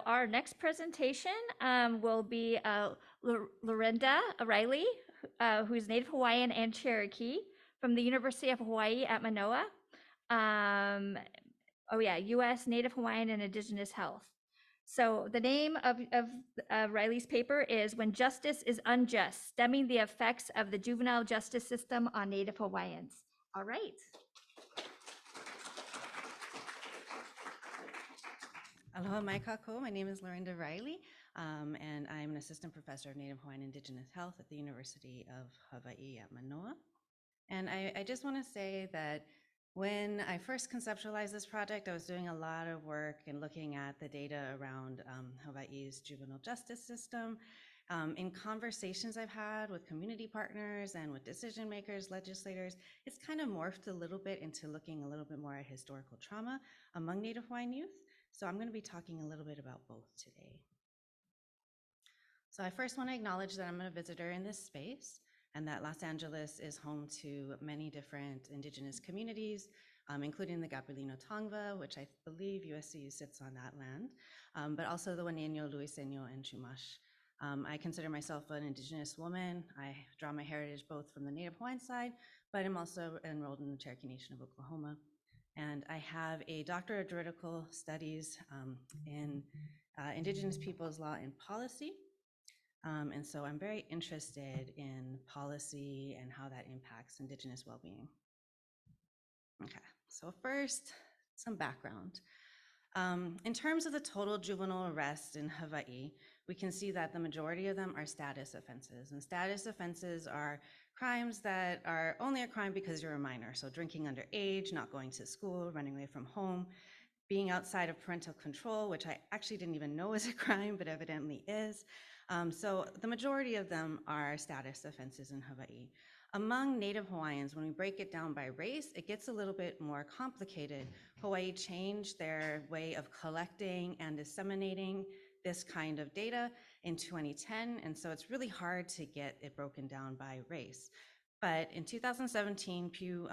Our next presentation will be Lorinda Riley, who's Native Hawaiian and Cherokee from the University of Hawaii at Manoa. U.S. Native Hawaiian and Indigenous Health. So the name of Riley's paper is When Justice is Unjust, Stemming the Effects of the Juvenile Justice System on Native Hawaiians. All right. Aloha mai kākou. My name is Lorinda Riley, and I'm an assistant professor of Native Hawaiian Indigenous Health at the University of Hawaii at Manoa. And I just want to say that when I first conceptualized this project, I was doing a lot of work and looking at the data around Hawaii's juvenile justice system. In conversations I've had with community partners and with decision makers, legislators, it's kind of morphed a little bit into looking a little bit more at historical trauma among Native Hawaiian youth. So I'm going to be talking a little bit about both today. So I first want to acknowledge that I'm a visitor in this space and that Los Angeles is home to many different Indigenous communities, including the Gabrielino Tongva, which I believe USC sits on that land, but also the Waneno, Luiseño, and Chumash. I consider myself an Indigenous woman. I draw my heritage both from the Native Hawaiian side, but I'm also enrolled in the Cherokee Nation of Oklahoma. And I have a doctorate of juridical studies in Indigenous Peoples law and policy. And so I'm very interested in policy and how that impacts Indigenous well-being. Okay, so first, some background. In terms of the total juvenile arrests in Hawaii, we can see that the majority of them are status offenses. And status offenses are crimes that are only a crime because you're a minor. So drinking underage, not going to school, running away from home, being outside of parental control, which I actually didn't even know was a crime, but evidently is. So the majority of them are status offenses in Hawaii. Among Native Hawaiians, when we break it down by race, it gets a little bit more complicated. Hawaii changed their way of collecting and disseminating this kind of data in 2010, and so it's really hard to get it broken down by race. But in 2017, Pew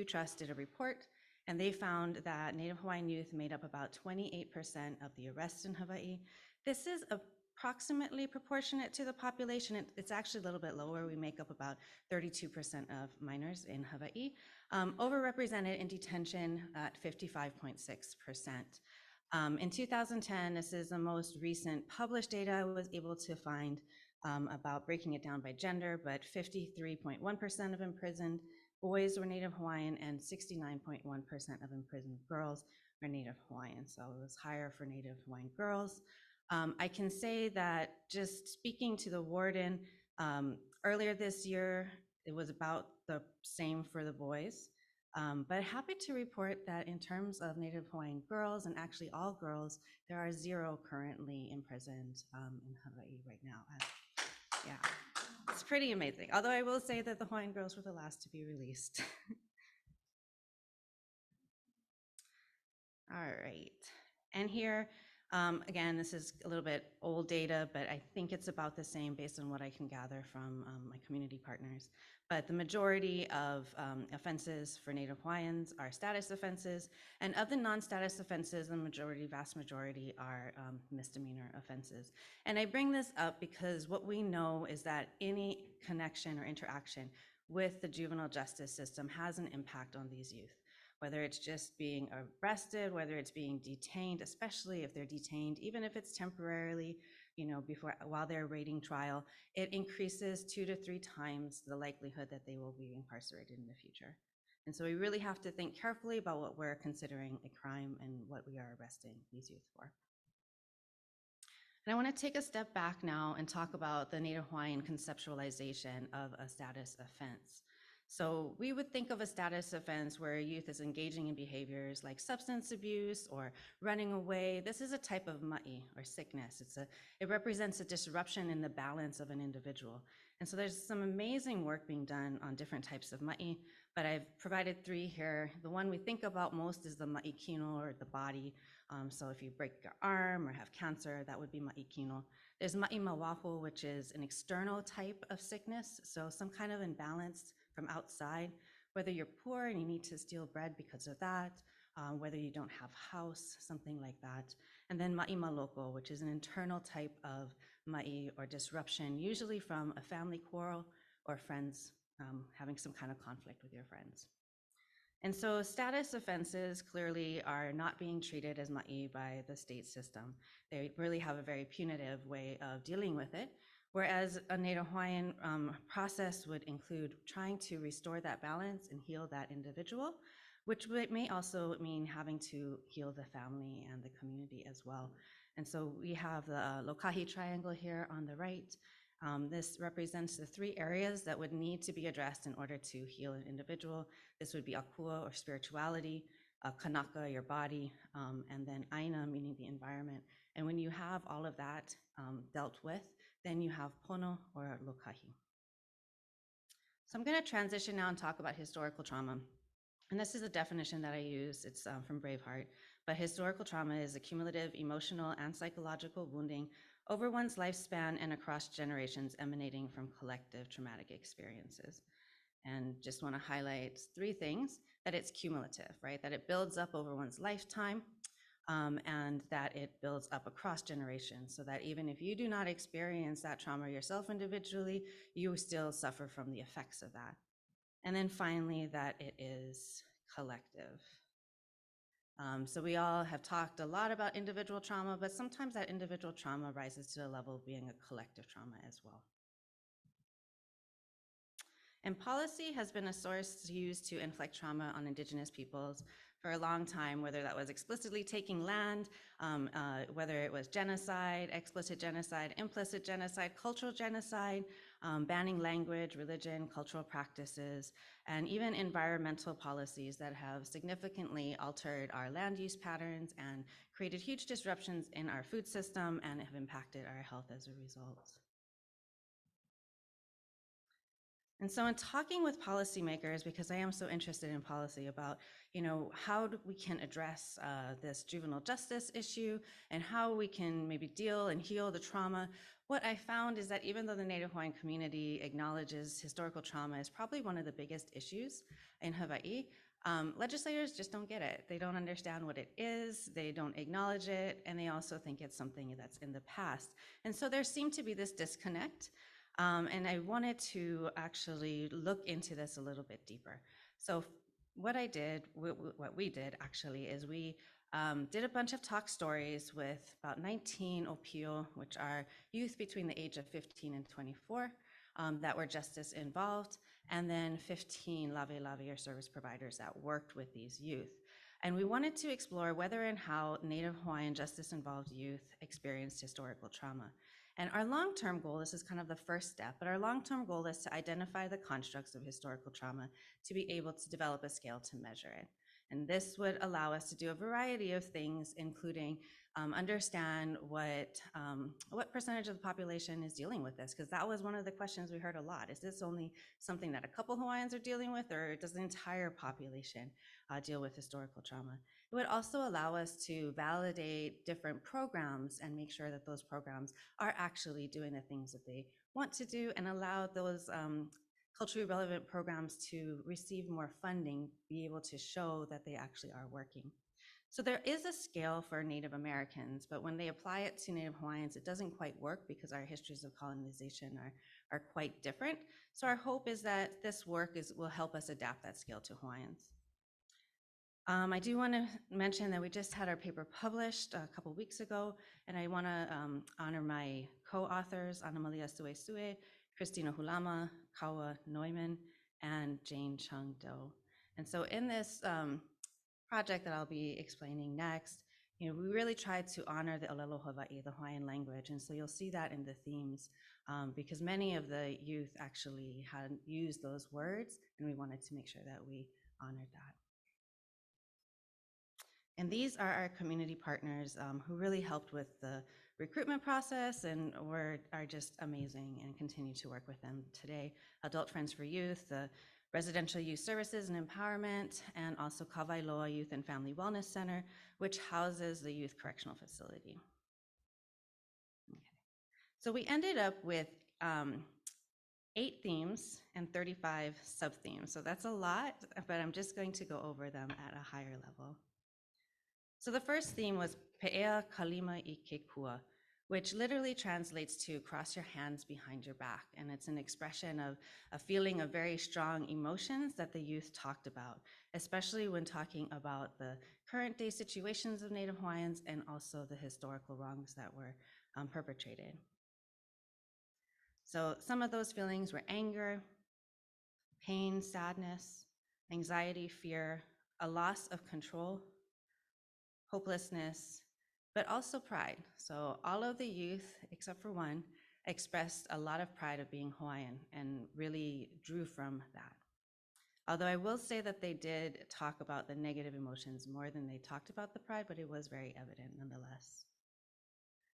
Trust did a report, and they found that Native Hawaiian youth made up about 28% of the arrests in Hawaii. This is approximately proportionate to the population. It's actually a little bit lower. We make up about 32% of minors in Hawaii, overrepresented in detention at 55.6%. In 2010, this is the most recent published data I was able to find about breaking it down by gender, but 53.1% of imprisoned boys were Native Hawaiian and 69.1% of imprisoned girls were Native Hawaiian. So it was higher for Native Hawaiian girls. I can say that just speaking to the warden, earlier this year, it was about the same for the boys. But happy to report that in terms of Native Hawaiian girls, and actually all girls, there are 0 currently imprisoned in Hawaii right now. Yeah, it's pretty amazing. Although I will say that the Hawaiian girls were the last to be released. All right, and here, again, this is a little bit old data, but I think it's about the same based on what I can gather from my community partners. But the majority of offenses for Native Hawaiians are status offenses, and of the non-status offenses, the vast majority are misdemeanor offenses. And I bring this up because what we know is that any connection or interaction with the juvenile justice system has an impact on these youth. Whether it's just being arrested, whether it's being detained, especially if they're detained, even if it's temporarily, while they're awaiting trial, it increases 2 to 3 times the likelihood that they will be incarcerated in the future. And so we really have to think carefully about what we're considering a crime and what we are arresting these youth for. And I want to take a step back now and talk about the Native Hawaiian conceptualization of a status offense. So we would think of a status offense where a youth is engaging in behaviors like substance abuse or running away. This is a type of ma'i, or sickness. It represents a disruption in the balance of an individual. And so there's some amazing work being done on different types of ma'i, but I've provided 3 here. The one we think about most is the ma'i kino, or the body. So if you break your arm or have cancer, that would be ma'i kino. There's ma'i mawaho, which is an external type of sickness, so some kind of imbalance from outside, whether you're poor and you need to steal bread because of that, whether you don't have house, something like that. And then ma'i maloko, which is an internal type of ma'i or disruption, usually from a family quarrel or friends having some kind of conflict with your friends. And so status offenses clearly are not being treated as ma'i by the state system. They really have a very punitive way of dealing with it, whereas a Native Hawaiian process would include trying to restore that balance and heal that individual, which may also mean having to heal the family and the community as well. And so we have the Lokahi triangle here on the right. This represents the 3 areas that would need to be addressed in order to heal an individual. This would be akua, or spirituality, kanaka, your body, and then aina, meaning the environment. And when you have all of that dealt with, then you have pono, or lokahi. So I'm going to transition now and talk about historical trauma. And this is a definition that I use. It's from Braveheart. But historical trauma is a cumulative emotional and psychological wounding over one's lifespan and across generations emanating from collective traumatic experiences. And just want to highlight 3 things: that it's cumulative, right? That it builds up over one's lifetime, and that it builds up across generations, so that even if you do not experience that trauma yourself individually, you still suffer from the effects of that. And then finally, that it is collective. So we all have talked a lot about individual trauma, but sometimes that individual trauma rises to the level of being a collective trauma as well. And policy has been a source used to inflict trauma on Indigenous peoples for a long time, whether that was explicitly taking land, whether it was genocide, explicit genocide, implicit genocide, cultural genocide, banning language, religion, cultural practices, and even environmental policies that have significantly altered our land use patterns and created huge disruptions in our food system and have impacted our health as a result. And so in talking with policymakers, because I am so interested in policy about, how we can address this juvenile justice issue and how we can maybe deal and heal the trauma, what I found is that even though the Native Hawaiian community acknowledges historical trauma is probably one of the biggest issues in Hawaii, legislators just don't get it. They don't understand what it is, they don't acknowledge it, and they also think it's something that's in the past. And so there seemed to be this disconnect. And I wanted to actually look into this a little bit deeper. So what we did actually, is we did a bunch of talk stories with about 19 opio, which are youth between the age of 15 and 24 that were justice involved, and then 15 lave or service providers that worked with these youth. And we wanted to explore whether and how Native Hawaiian justice involved youth experienced historical trauma. And our long-term goal, this is kind of the first step, but our long-term goal is to identify the constructs of historical trauma to be able to develop a scale to measure it. And this would allow us to do a variety of things, including understand what percentage of the population is dealing with this, because that was one of the questions we heard a lot. Is this only something that a couple Hawaiians are dealing with, or does the entire population deal with historical trauma? It would also allow us to validate different programs and make sure that those programs are actually doing the things that they want to do, and allow those culturally relevant programs to receive more funding, be able to show that they actually are working. So there is a scale for Native Americans, but when they apply it to Native Hawaiians, it doesn't quite work because our histories of colonization are quite different. So our hope is that this work will help us adapt that scale to Hawaiians. I do want to mention that we just had our paper published a couple weeks ago, and I want to honor my co-authors, Ana Malia Suesue, Christina Hulama, Kawa Neumann, and Jane Chung Do. And so in this project that I'll be explaining next, we really tried to honor the Olelo Hawaii, the Hawaiian language. And so you'll see that in the themes, because many of the youth actually had used those words, and we wanted to make sure that we honored that. And these are our community partners who really helped with the recruitment process and are just amazing, and continue to work with them today. Adult Friends for Youth, the Residential Youth Services and Empowerment, and also Kawailoa Youth and Family Wellness Center, which houses the Youth Correctional Facility. Okay. So we ended up with 8 themes and 35 sub-themes. So that's a lot, but I'm just going to go over them at a higher level. So the first theme was Pe'ea Kalima I Ke Kua, which literally translates to cross your hands behind your back. And it's an expression of a feeling of very strong emotions that the youth talked about, especially when talking about the current day situations of Native Hawaiians and also the historical wrongs that were perpetrated. So some of those feelings were anger, pain, sadness, anxiety, fear, a loss of control, hopelessness, but also pride. So all of the youth, except for one, expressed a lot of pride of being Hawaiian and really drew from that. Although I will say that they did talk about the negative emotions more than they talked about the pride, but it was very evident nonetheless.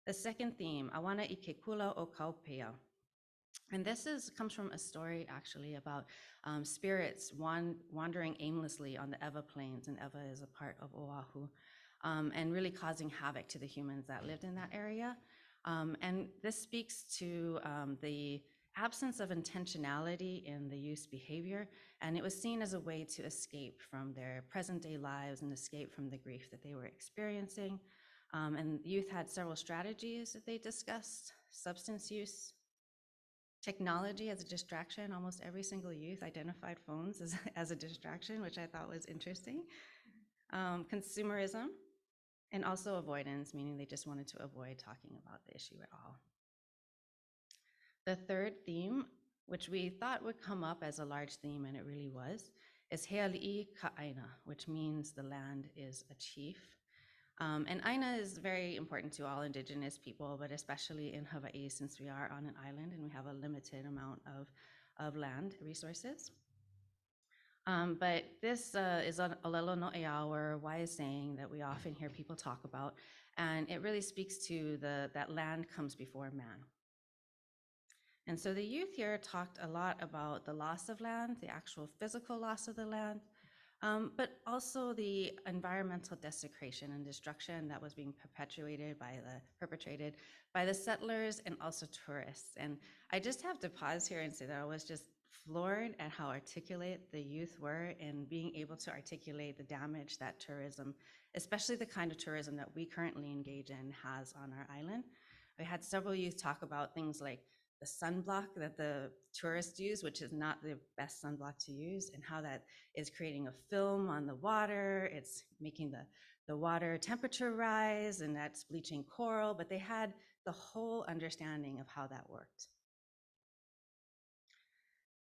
The second theme, Awana I Ke Kula o Kaupea. And this comes from a story actually about spirits wandering aimlessly on the Ewa Plains, and Ewa is a part of Oahu, and really causing havoc to the humans that lived in that area. And this speaks to the absence of intentionality in the youth's behavior, and it was seen as a way to escape from their present day lives and escape from the grief that they were experiencing. And the youth had several strategies that they discussed: substance use, technology as a distraction. Almost every single youth identified phones as a distraction, which I thought was interesting. Consumerism, and also avoidance, meaning they just wanted to avoid talking about the issue at all. The third theme, which we thought would come up as a large theme, and it really was, is Heali'i Ka'aina, which means the land is a chief. And Aina is very important to all Indigenous people, but especially in Hawaii, since we are on an island and we have a limited amount of land resources. But this is a Olelo no Ea, or wise saying that we often hear people talk about, and it really speaks to that land comes before man. And so the youth here talked a lot about the loss of land, the actual physical loss of the land, but also the environmental desecration and destruction that was being perpetrated by the settlers and also tourists. And I just have to pause here and say that I was just floored at how articulate the youth were in being able to articulate the damage that tourism, especially the kind of tourism that we currently engage in, has on our island. We had several youth talk about things like the sunblock that the tourists use, which is not the best sunblock to use, and how that is creating a film on the water. It's making the water temperature rise, and that's bleaching coral, but they had the whole understanding of how that worked.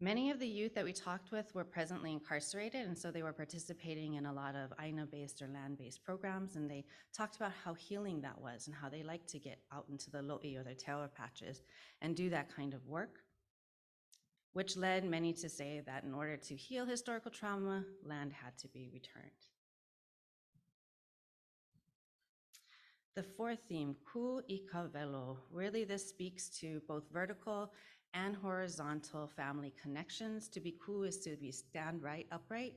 Many of the youth that we talked with were presently incarcerated, and so they were participating in a lot of Aina-based or land-based programs, and they talked about how healing that was and how they like to get out into the lo'i, or their tawa patches, and do that kind of work, which led many to say that in order to heal historical trauma, land had to be returned. The fourth theme, ku ika velo, really this speaks to both vertical and horizontal family connections. To be ku is to be stand right, upright,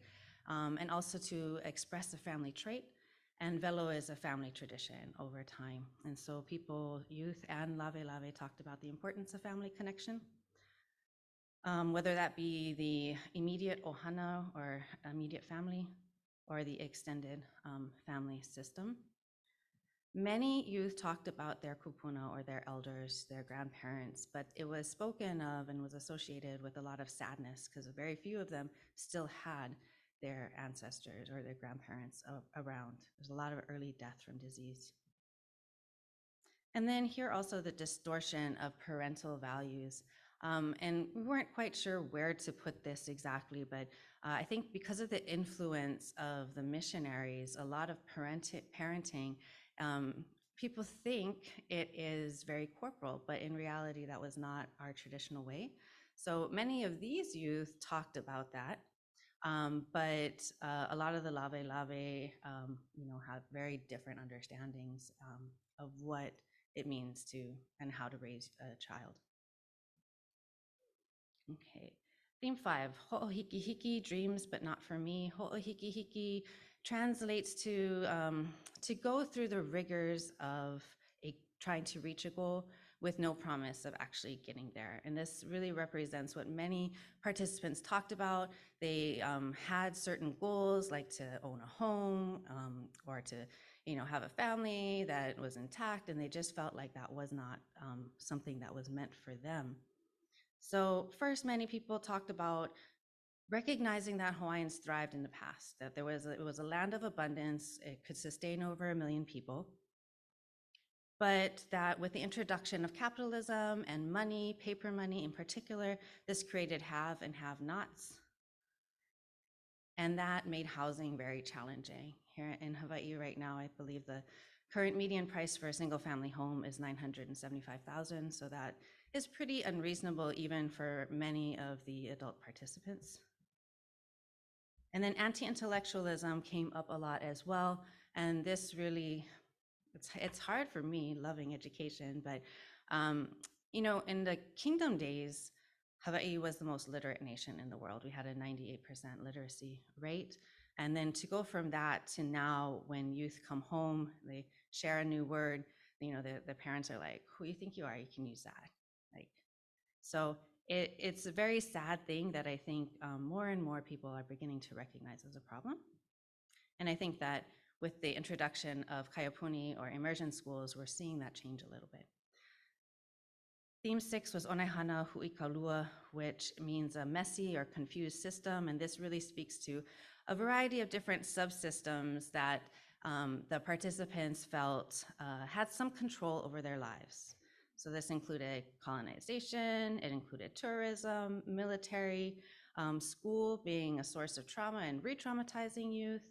and also to express a family trait. And velo is a family tradition over time. And so people, youth and lave talked about the importance of family connection, whether that be the immediate ohana or immediate family, or the extended family system. Many youth talked about their kupuna, or their elders, their grandparents, but it was spoken of and was associated with a lot of sadness because very few of them still had their ancestors or their grandparents around. There's a lot of early death from disease. And then here also the distortion of parental values. And we weren't quite sure where to put this exactly, but I think because of the influence of the missionaries, a lot of parenting, people think it is very corporal, but in reality, that was not our traditional way. So many of these youth talked about that, but a lot of the lave have very different understandings of what it means to and how to raise a child. Okay, theme 5, ho'ohikihiki, dreams but not for me. Ho'ohikihiki translates to go through the rigors of trying to reach a goal, with no promise of actually getting there. And this really represents what many participants talked about. They had certain goals, like to own a home or to have a family that was intact, and they just felt like that was not something that was meant for them. So first, many people talked about recognizing that Hawaiians thrived in the past, that it was a land of abundance, it could sustain over 1 million people, but that with the introduction of capitalism and money, paper money in particular, this created have and have-nots. And that made housing very challenging. Here in Hawaii right now, I believe the current median price for a single family home is $975,000. So that is pretty unreasonable even for many of the adult participants. And then anti-intellectualism came up a lot as well. And this really, it's hard for me, loving education, but in the kingdom days, Hawaii was the most literate nation in the world. We had a 98% literacy rate. And then to go from that to now, when youth come home, they share a new word, the parents are like, who you think you are, you can use that. So it's a very sad thing that I think more and more people are beginning to recognize as a problem. And I think that with the introduction of kaiapuni or immersion schools, we're seeing that change a little bit. Theme 6 was Onehana Hu'ikalua, which means a messy or confused system. And this really speaks to a variety of different subsystems that the participants felt had some control over their lives. So this included colonization, it included tourism, military, school being a source of trauma and re-traumatizing youth,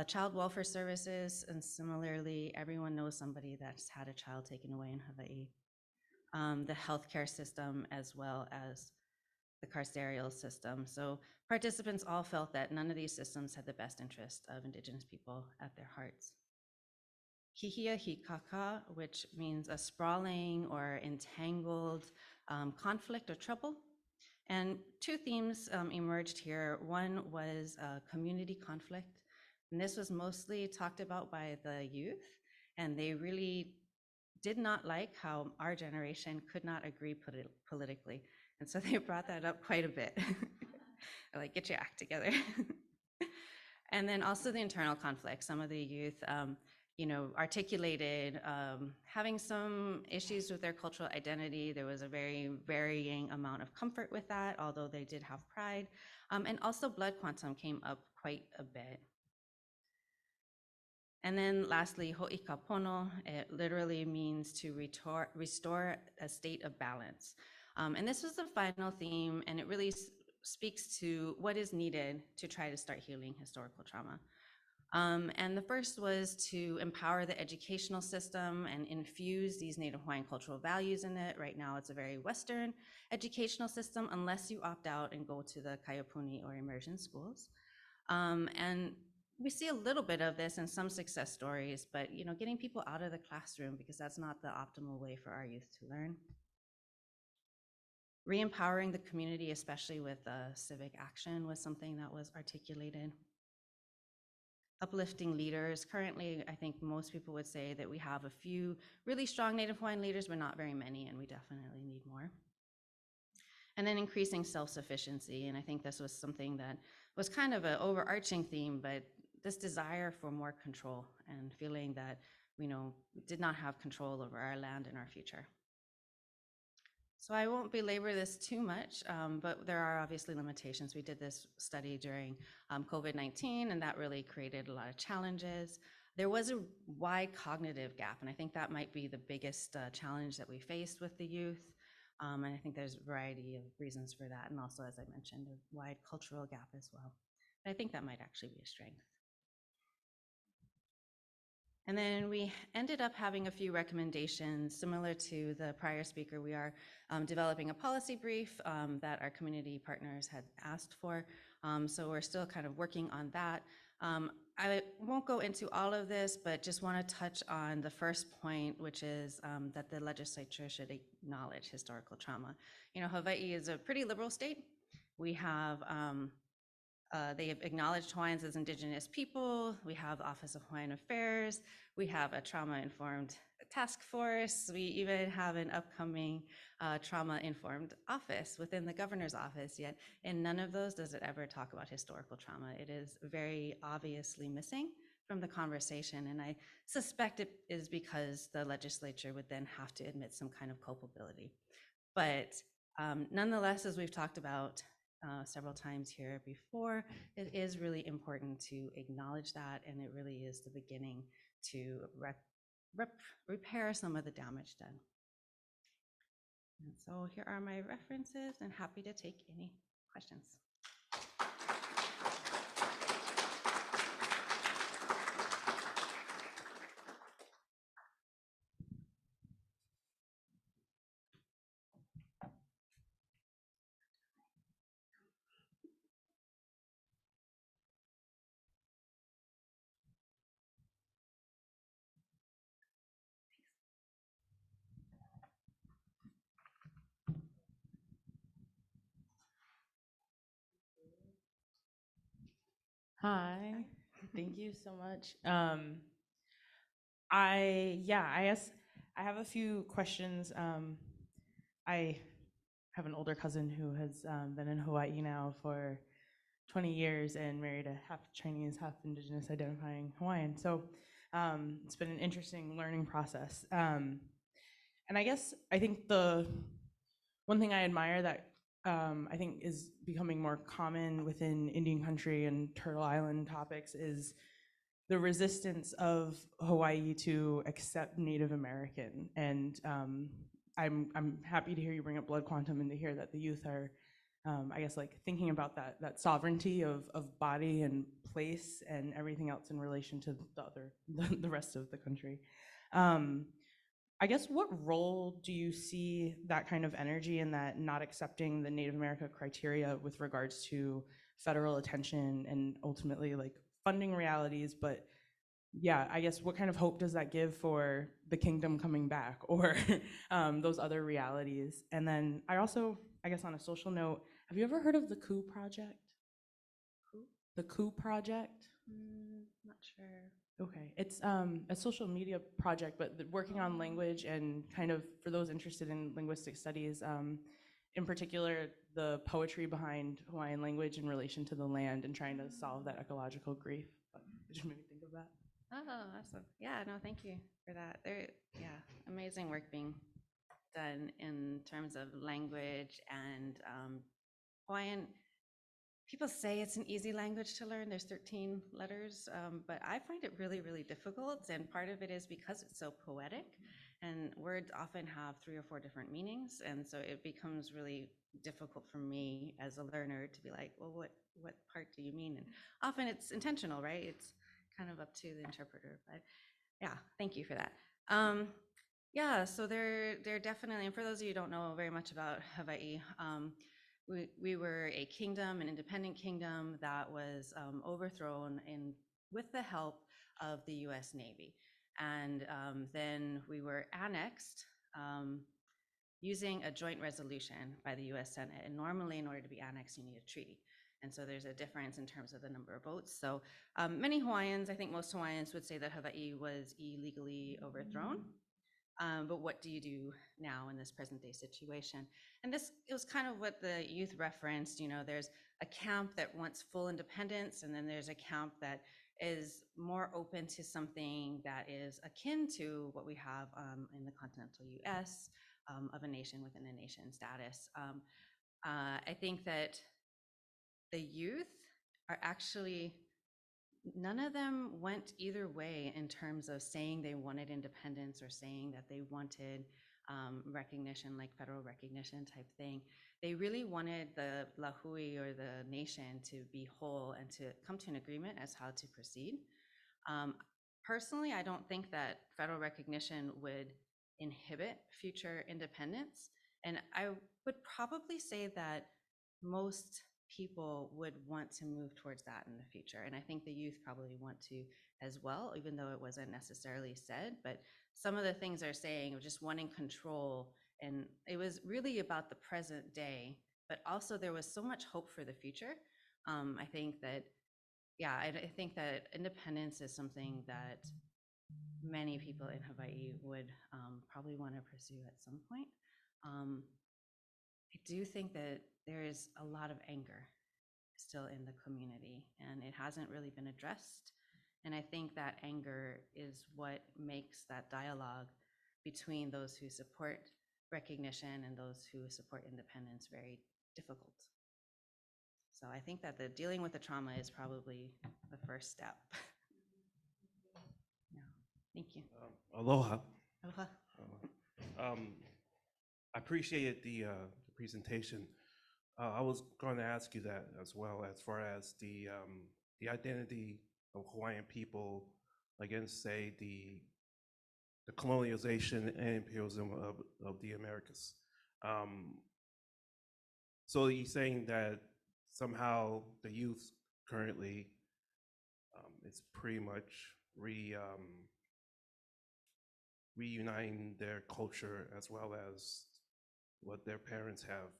child welfare services, and similarly, everyone knows somebody that's had a child taken away in Hawaii. The healthcare system, as well as the carceral system. So participants all felt that none of these systems had the best interest of Indigenous people at their hearts. Hihia hikaka, which means a sprawling or entangled conflict or trouble. And two themes emerged here. One was community conflict, and this was mostly talked about by the youth, and they really did not like how our generation could not agree politically. And so they brought that up quite a bit. Like, get your act together. And then also the internal conflict. Some of the youth, articulated having some issues with their cultural identity. There was a very varying amount of comfort with that, although they did have pride. And also blood quantum came up quite a bit. And then lastly, ho'ikapono, it literally means to restore a state of balance. And this was the final theme, and it really speaks to what is needed to try to start healing historical trauma. And the first was to empower the educational system and infuse these Native Hawaiian cultural values in it. Right now, it's a very Western educational system, unless you opt out and go to the kaiapuni or immersion schools. And we see a little bit of this in some success stories, but getting people out of the classroom, because that's not the optimal way for our youth to learn. Re-empowering the community, especially with civic action, was something that was articulated. Uplifting leaders. Currently, I think most people would say that we have a few really strong Native Hawaiian leaders, but not very many, and we definitely need more. And then increasing self-sufficiency, and I think this was something that was kind of an overarching theme, but this desire for more control and feeling that we did not have control over our land and our future. So I won't belabor this too much, but there are obviously limitations. We did this study during COVID-19, and that really created a lot of challenges. There was a wide cognitive gap, and I think that might be the biggest challenge that we faced with the youth. And I think there's a variety of reasons for that, and also, as I mentioned, a wide cultural gap as well. But I think that might actually be a strength. And then we ended up having a few recommendations similar to the prior speaker. We are developing a policy brief that our community partners had asked for. So we're still kind of working on that. I won't go into all of this, but just want to touch on the first point, which is that the legislature should acknowledge historical trauma. Hawaii is a pretty liberal state. We have they have acknowledged Hawaiians as Indigenous people. We have the Office of Hawaiian Affairs. We have a trauma-informed task force. We even have an upcoming trauma-informed office within the governor's office, yet in none of those does it ever talk about historical trauma. It is very obviously missing from the conversation, and I suspect it is because the legislature would then have to admit some kind of culpability. But nonetheless, as we've talked about several times here before, it is really important to acknowledge that, and it really is the beginning to repair some of the damage done. And so here are my references, and happy to take any questions. Hi, thank you so much. I guess I have a few questions. I have an older cousin who has been in Hawaii now for 20 years and married a half Chinese, half Indigenous identifying Hawaiian. So it's been an interesting learning process. And I think the one thing I admire that I think is becoming more common within Indian country and Turtle Island topics is the resistance of Hawaii to accept Native American. And I'm happy to hear you bring up blood quantum and to hear that the youth are, like thinking about that sovereignty of body and place and everything else in relation to the rest of the country. I guess what role do you see that kind of energy and that not accepting the Native America criteria with regards to federal attention and ultimately like funding realities? But yeah, I guess what kind of hope does that give for the kingdom coming back or those other realities? And then I also, I guess on a social note, have you ever heard of the Coup Project? Who? The Coup Project? Not sure. Okay, it's a social media project, but working on language and kind of for those interested in linguistic studies, in particular, the poetry behind Hawaiian language in relation to the land and trying to solve that ecological grief. But it just made me think of that. Oh, awesome. Yeah, no, thank you for that. Amazing work being done in terms of language and Hawaiian. People say it's an easy language to learn. There's 13 letters, but I find it really, really difficult. And part of it is because it's so poetic and words often have 3 or 4 different meanings. And so it becomes really difficult for me as a learner to be like, well, what part do you mean? And often it's intentional, right? It's kind of up to the interpreter, but yeah, thank you for that. So they're definitely, and for those of you who don't know very much about Hawaii, we were a kingdom, an independent kingdom that was overthrown with the help of the US Navy. And then we were annexed using a joint resolution by the US Senate. And normally in order to be annexed, you need a treaty. And so there's a difference in terms of the number of votes. So many Hawaiians, I think most Hawaiians would say that Hawaii was illegally overthrown. But what do you do now in this present day situation? And it was kind of what the youth referenced, there's a camp that wants full independence, and then there's a camp that is more open to something that is akin to what we have in the continental US of a nation within a nation status. I think that the youth are actually, none of them went either way in terms of saying they wanted independence or saying that they wanted recognition, like federal recognition type thing. They really wanted the lahui or the nation to be whole and to come to an agreement as how to proceed. Personally, I don't think that federal recognition would inhibit future independence. And I would probably say that most people would want to move towards that in the future. And I think the youth probably want to as well, even though it wasn't necessarily said. But some of the things they're saying of just wanting control, and it was really about the present day, but also there was so much hope for the future. I think that independence is something that many people in Hawaii would probably want to pursue at some point. I do think that there is a lot of anger still in the community, and it hasn't really been addressed. And I think that anger is what makes that dialogue between those who support recognition and those who support independence very difficult. So I think that the dealing with the trauma is probably the first step. Yeah. Thank you. Aloha. Aloha. I appreciated the presentation. I was going to ask you that as well, as far as the identity of Hawaiian people against, say, the colonialization and imperialism of the Americas. So you're saying that somehow the youth currently is pretty much reuniting their culture as well as what their parents have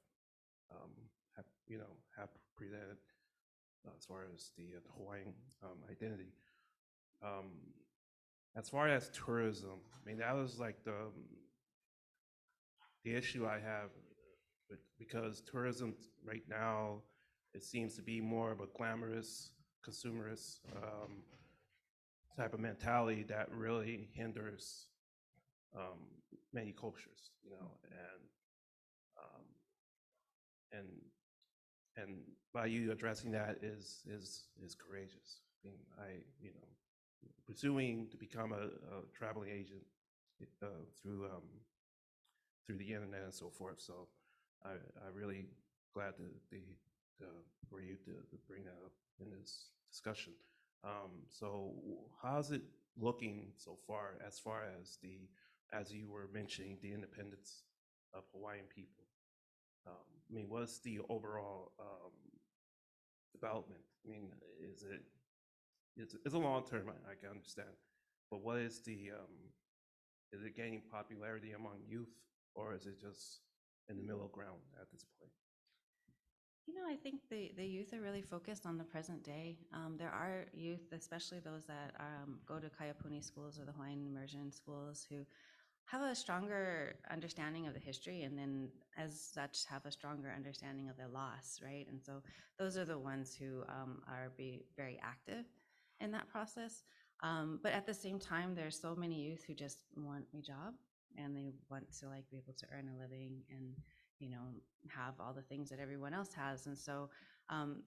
presented as far as the Hawaiian identity. As far as tourism, I mean, that was like the issue I have because tourism right now, it seems to be more of a glamorous, consumerist type of mentality that really hinders many cultures, you know, and by you addressing that is courageous. I mean, pursuing to become a traveling agent through the internet and so forth. So I really glad for you to bring that up in this discussion. So how's it looking so far as as you were mentioning, the independence of Hawaiian people? I mean, what's the overall development? I mean, it's a long term, I can understand, but what is is it gaining popularity among youth, or is it just in the middle ground at this point? You know, I think the youth are really focused on the present day. There are youth, especially those that go to Kaiapuni schools or the Hawaiian immersion schools, who have a stronger understanding of the history, and then as such have a stronger understanding of their loss, right? And so those are the ones who are very active in that process. But at the same time, there's so many youth who just want a job and they want to like be able to earn a living and, you know, have all the things that everyone else has. And so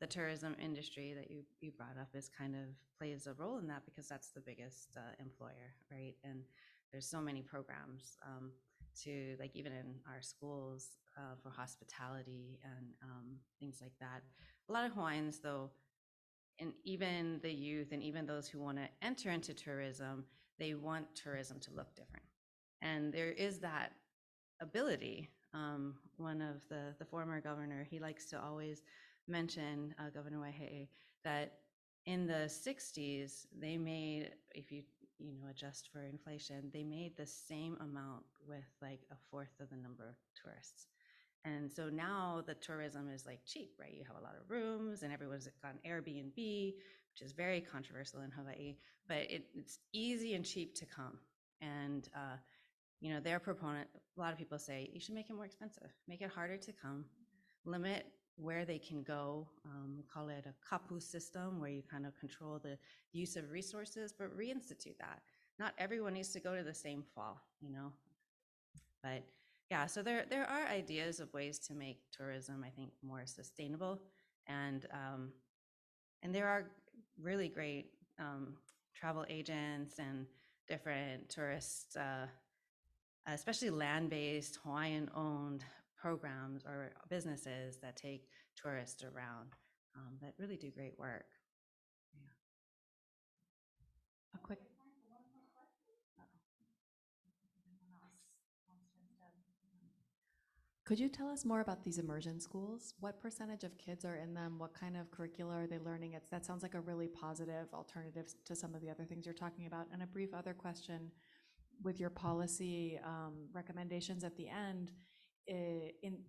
the tourism industry that you brought up is kind of plays a role in that, because that's the biggest employer, right? And there's so many programs to, like, even in our schools for hospitality and things like that. A lot of Hawaiians, though, and even the youth and even those who want to enter into tourism, they want tourism to look different. And there is that ability. One of the former governor, he likes to always mention, Governor Waihee, that in the 60s, they made, if you adjust for inflation, they made the same amount with like a fourth of the number of tourists. And so now the tourism is like cheap, right? You have a lot of rooms and everyone's got an Airbnb, which is very controversial in Hawaii, but it's easy and cheap to come. And, you know, their proponent, a lot of people say, you should make it more expensive, make it harder to come, limit where they can go, call it a kapu system, where you kind of control the use of resources, but reinstitute that. Not everyone needs to go to the same fall, you know, but yeah, so there are ideas of ways to make tourism, I think, more sustainable, and there are really great travel agents and different tourists, especially land-based, Hawaiian-owned programs or businesses that take tourists around that really do great work. Yeah. A quick. Could you tell us more about these immersion schools? What percentage of kids are in them? What kind of curricula are they learning? That sounds like a really positive alternative to some of the other things you're talking about. And a brief other question, with your policy recommendations at the end, in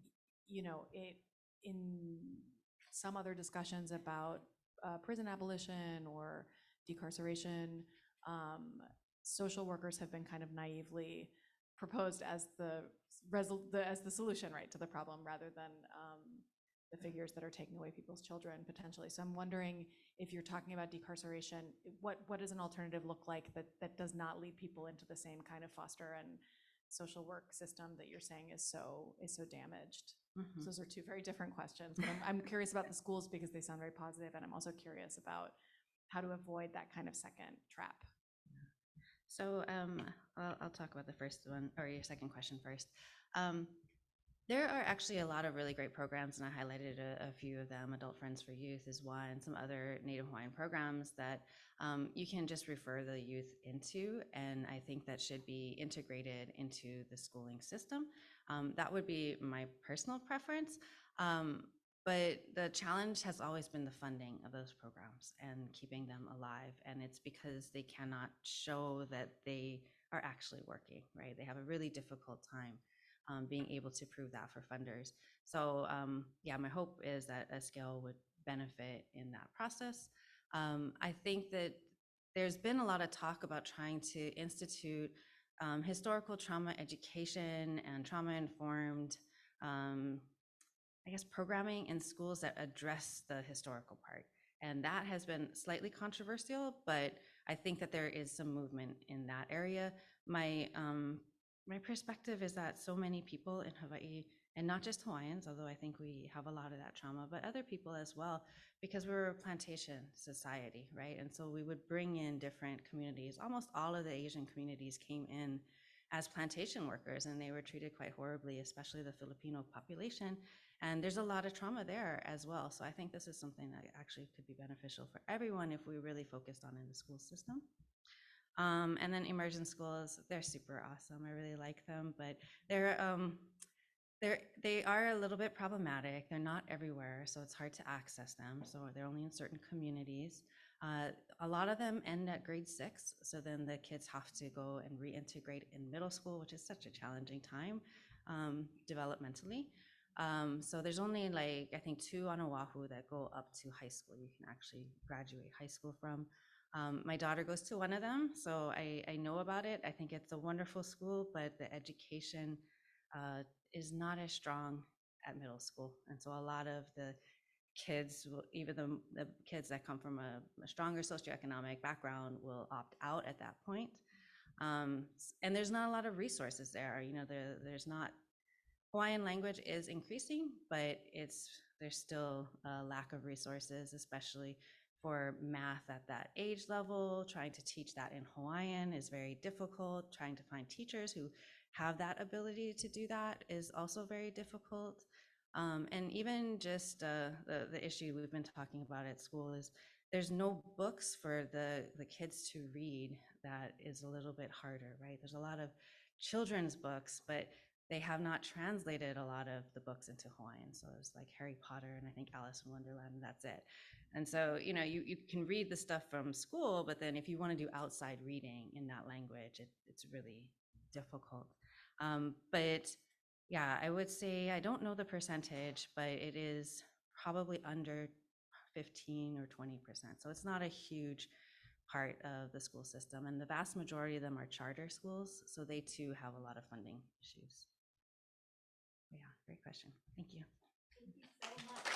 some other discussions about prison abolition or decarceration, social workers have been kind of naively proposed as the solution, right, to the problem, rather than the figures that are taking away people's children potentially. So I'm wondering, if you're talking about decarceration, what does an alternative look like that does not lead people into the same kind of foster and social work system that you're saying is so damaged? So those are two very different questions, but I'm curious about the schools because they sound very positive, and I'm also curious about how to avoid that kind of second trap. So I'll talk about the first one, or your second question first. There are actually a lot of really great programs, and I highlighted a few of them. Adult Friends for Youth is one, some other Native Hawaiian programs that you can just refer the youth into, and I think that should be integrated into the schooling system. That would be my personal preference. But the challenge has always been the funding of those programs and keeping them alive. And it's because they cannot show that they are actually working, right? They have a really difficult time being able to prove that for funders. So yeah, my hope is that a scale would benefit in that process. I think that there's been a lot of talk about trying to institute historical trauma education and trauma-informed I guess, programming in schools that address the historical part. And that has been slightly controversial, but I think that there is some movement in that area. My perspective is that so many people in Hawaii, and not just Hawaiians, although I think we have a lot of that trauma, but other people as well, because we're a plantation society, right? And so we would bring in different communities. Almost all of the Asian communities came in as plantation workers, and they were treated quite horribly, especially the Filipino population. And there's a lot of trauma there as well. So I think this is something that actually could be beneficial for everyone if we really focused on in the school system. And then immersion schools, they're super awesome. I really like them, but they are a little bit problematic. They're not everywhere, so it's hard to access them. So they're only in certain communities. A lot of them end at grade 6, so then the kids have to go and reintegrate in middle school, which is such a challenging time developmentally. So there's only like, I think 2 on Oahu that go up to high school. You can actually graduate high school from. My daughter goes to one of them, so I know about it. I think it's a wonderful school, but the education is not as strong at middle school. And so a lot of the kids, even the kids that come from a stronger socioeconomic background, will opt out at that point. And there's not a lot of resources there. You know, there's not, Hawaiian language is increasing, but there's still a lack of resources, especially for math at that age level. Trying to teach that in Hawaiian is very difficult. Trying to find teachers who have that ability to do that is also very difficult. And even just the issue we've been talking about at school is there's no books for the kids to read. That is a little bit harder, right? There's a lot of children's books, but they have not translated a lot of the books into Hawaiian. So it's like Harry Potter and I think Alice in Wonderland, and that's it. And so, you know, you can read the stuff from school, but then if you want to do outside reading in that language, it's really difficult. But yeah, I would say, I don't know the percentage, but it is probably under 15 or 20%. So it's not a huge part of the school system. And the vast majority of them are charter schools, so they too have a lot of funding issues. Yeah, great question. Thank you. Thank you so much.